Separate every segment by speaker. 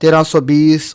Speaker 1: 1320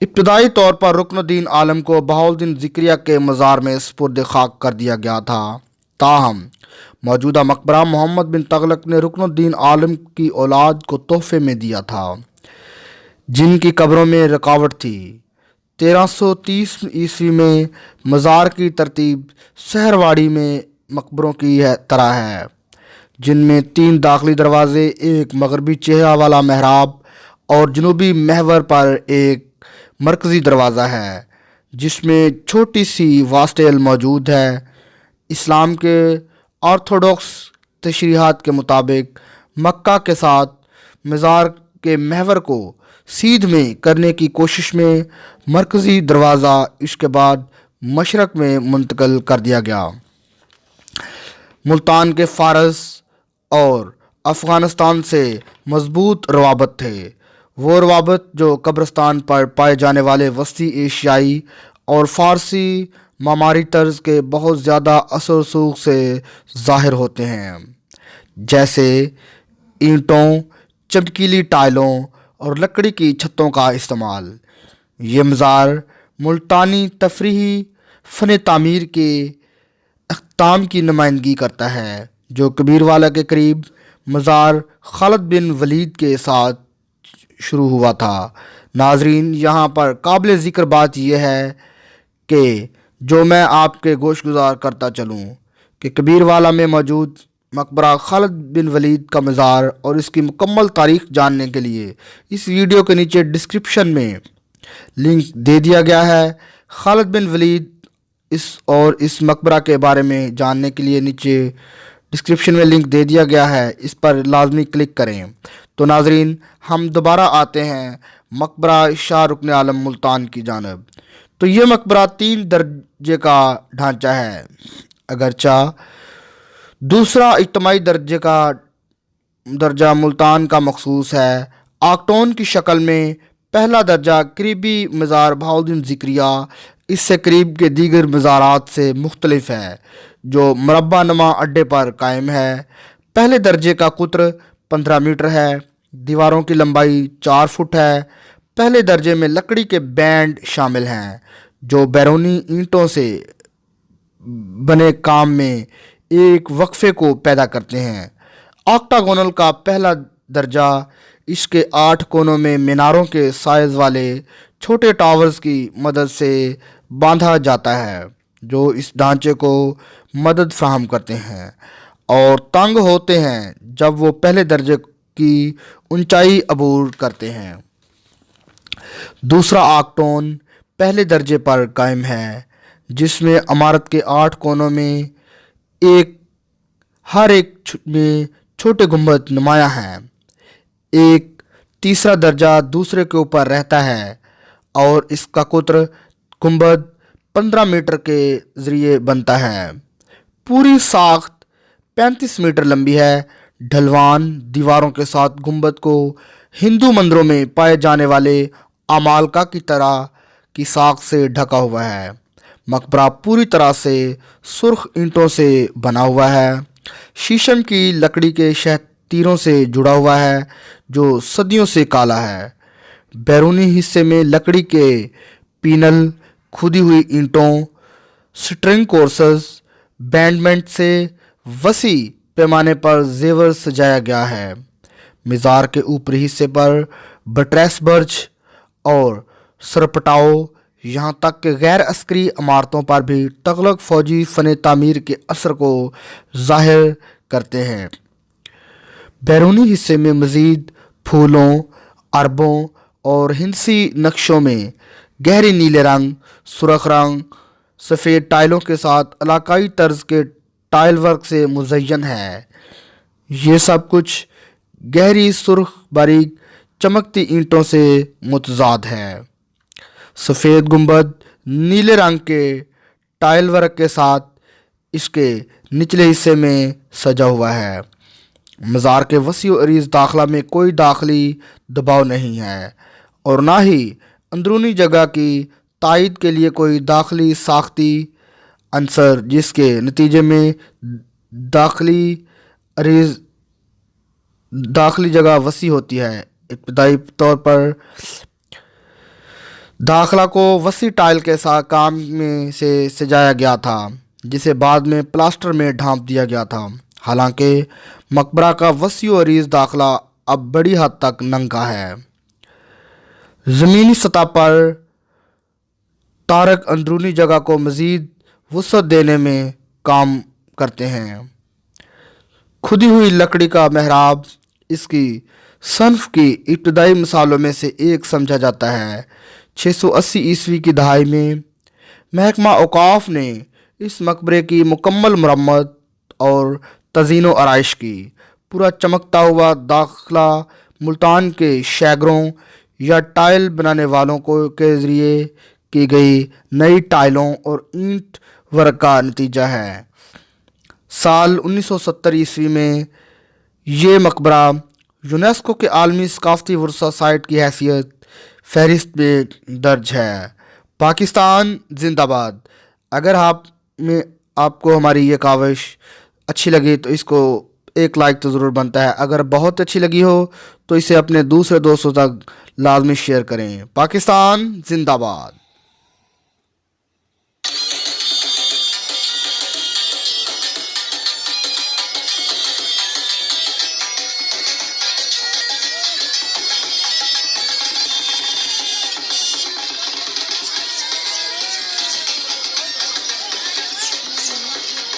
Speaker 1: ابتدائی طور پر رکن الدین عالم کو بہاؤالدین ذکریہ کے مزار میں سپرد خاک کر دیا گیا تھا، تاہم موجودہ مقبرہ محمد بن تغلق نے رکن الدین عالم کی اولاد کو تحفے میں دیا تھا، جن کی قبروں میں رکاوٹ تھی۔ 1330 میں مزار کی ترتیب سہرواڑی میں مقبروں کی طرح ہے، جن میں 3 داخلی دروازے، ایک مغربی چہرہ والا محراب اور جنوبی محور پر ایک مرکزی دروازہ ہے، جس میں چھوٹی سی واسطیل موجود ہے۔ اسلام کے آرتھوڈوکس تشریحات کے مطابق مکہ کے ساتھ مزار کے محور کو سیدھ میں کرنے کی کوشش میں مرکزی دروازہ اس کے بعد مشرق میں منتقل کر دیا گیا۔ ملتان کے فارس اور افغانستان سے مضبوط روابط تھے، وہ روابط جو قبرستان پر پائے جانے والے وسطی ایشیائی اور فارسی معماری طرز کے بہت زیادہ اثر و رسوخ سے ظاہر ہوتے ہیں، جیسے اینٹوں، چمکیلی ٹائلوں اور لکڑی کی چھتوں کا استعمال۔ یہ مزار ملتانی تفریحی فن تعمیر کے اختتام کی نمائندگی کرتا ہے، جو کبیروالا کے قریب مزار خالد بن ولید کے ساتھ شروع ہوا تھا۔ ناظرین، یہاں پر قابل ذکر بات یہ ہے کہ جو میں آپ کے گوش گزار کرتا چلوں کہ کبیروالا میں موجود مقبرہ خالد بن ولید کا مزار اور اس کی مکمل تاریخ جاننے کے لیے اس ویڈیو کے نیچے ڈسکرپشن میں لنک دے دیا گیا ہے۔ خالد بن ولید اس مقبرہ کے بارے میں جاننے کے لیے نیچے ڈسکرپشن میں لنک دے دیا گیا ہے، اس پر لازمی کلک کریں۔ تو ناظرین، ہم دوبارہ آتے ہیں مقبرہ شاہ رکن عالم ملتان کی جانب۔ تو یہ مقبرہ 3 درجے کا ڈھانچہ ہے، اگرچہ دوسرا اجتماعی درجہ ملتان کا مخصوص ہے۔ آکٹون کی شکل میں پہلا درجہ قریبی مزار بہاؤالدین ذکریہ اس سے قریب کے دیگر مزارات سے مختلف ہے، جو مربع نما اڈے پر قائم ہے۔ پہلے درجے کا قطر 15 میٹر ہے، دیواروں کی لمبائی 4 فٹ ہے۔ پہلے درجے میں لکڑی کے بینڈ شامل ہیں، جو بیرونی اینٹوں سے بنے کام میں ایک وقفے کو پیدا کرتے ہیں۔ آکٹاگونل کا پہلا درجہ اس کے 8 کونوں میں میناروں کے سائز والے چھوٹے ٹاورز کی مدد سے باندھا جاتا ہے، جو اس ڈھانچے کو مدد فراہم کرتے ہیں اور تنگ ہوتے ہیں جب وہ پہلے درجے کی اونچائی عبور کرتے ہیں۔ دوسرا آکٹون پہلے درجے پر قائم ہے، جس میں عمارت کے 8 کونوں میں ہر ایک میں چھوٹے گنبد نمایاں ہیں۔ ایک تیسرا درجہ دوسرے کے اوپر رہتا ہے اور اس کا قطر گنبد 15 میٹر کے ذریعے بنتا ہے۔ پوری ساخت 35 میٹر لمبی ہے۔ ڈھلوان دیواروں کے ساتھ گنبد کو ہندو مندروں میں پائے جانے والے عمالقہ کی طرح کی ساخت سے ڈھکا ہوا ہے۔ مقبرہ پوری طرح سے سرخ اینٹوں سے بنا ہوا ہے، شیشم کی لکڑی کے شہ تیروں سے جڑا ہوا ہے جو صدیوں سے کالا ہے۔ بیرونی حصے میں لکڑی کے پینل، کھودی ہوئی اینٹوں، سٹرنگ کورسز، بینڈمنٹ سے وسیع پیمانے پر زیور سجایا گیا ہے۔ مزار کے اوپری حصے پر بٹریس برج اور سرپٹاؤ، یہاں تک کہ غیر عسکری عمارتوں پر بھی تغلق فوجی فن تعمیر کے اثر کو ظاہر کرتے ہیں۔ بیرونی حصے میں مزید پھولوں، عربوں اور ہندسی نقشوں میں گہرے نیلے رنگ، سرخ رنگ، سفید ٹائلوں کے ساتھ علاقائی طرز کے ٹائل ورک سے مزین ہے۔ یہ سب کچھ گہری سرخ باریک چمکتی اینٹوں سے متضاد ہے۔ سفید گنبد نیلے رنگ کے ٹائل ورک کے ساتھ اس کے نچلے حصے میں سجا ہوا ہے۔ مزار کے وسیع و عریض داخلہ میں کوئی داخلی دباؤ نہیں ہے اور نہ ہی اندرونی جگہ کی تائید کے لیے کوئی داخلی ساختی عنصر، جس کے نتیجے میں داخلی جگہ وسیع ہوتی ہے۔ ابتدائی طور پر داخلہ کو وسیع ٹائل کے ساتھ کام میں سے سجایا گیا تھا جسے بعد میں پلاسٹر میں ڈھانپ دیا گیا تھا۔ حالانکہ مقبرہ کا وسیع و عریض داخلہ اب بڑی حد تک ننگا ہے۔ زمینی سطح پر تارک اندرونی جگہ کو مزید وسعت دینے میں کام کرتے ہیں۔ کھدی ہوئی لکڑی کا محراب اس کی صنف کی ابتدائی مثالوں میں سے ایک سمجھا جاتا ہے۔ 680 عیسوی کی دہائی میں محکمہ اوقاف نے اس مقبرے کی مکمل مرمت اور تزئین و آرائش کی۔ پورا چمکتا ہوا داخلہ ملتان کے شیگروں یا ٹائل بنانے والوں کے ذریعے کی گئی نئی ٹائلوں اور اینٹ ورک کا نتیجہ ہے۔ سال 1970 عیسوی میں یہ مقبرہ یونیسکو کے عالمی ثقافتی ورثہ سائٹ کی حیثیت فہرست میں درج ہے۔ پاکستان زندہ باد۔ اگر آپ کو ہماری یہ کاوش اچھی لگی تو اس کو ایک لائک تو ضرور بنتا ہے۔ اگر بہت اچھی لگی ہو تو اسے اپنے دوسرے دوستوں تک لازمی شیئر کریں۔ پاکستان زندہ باد۔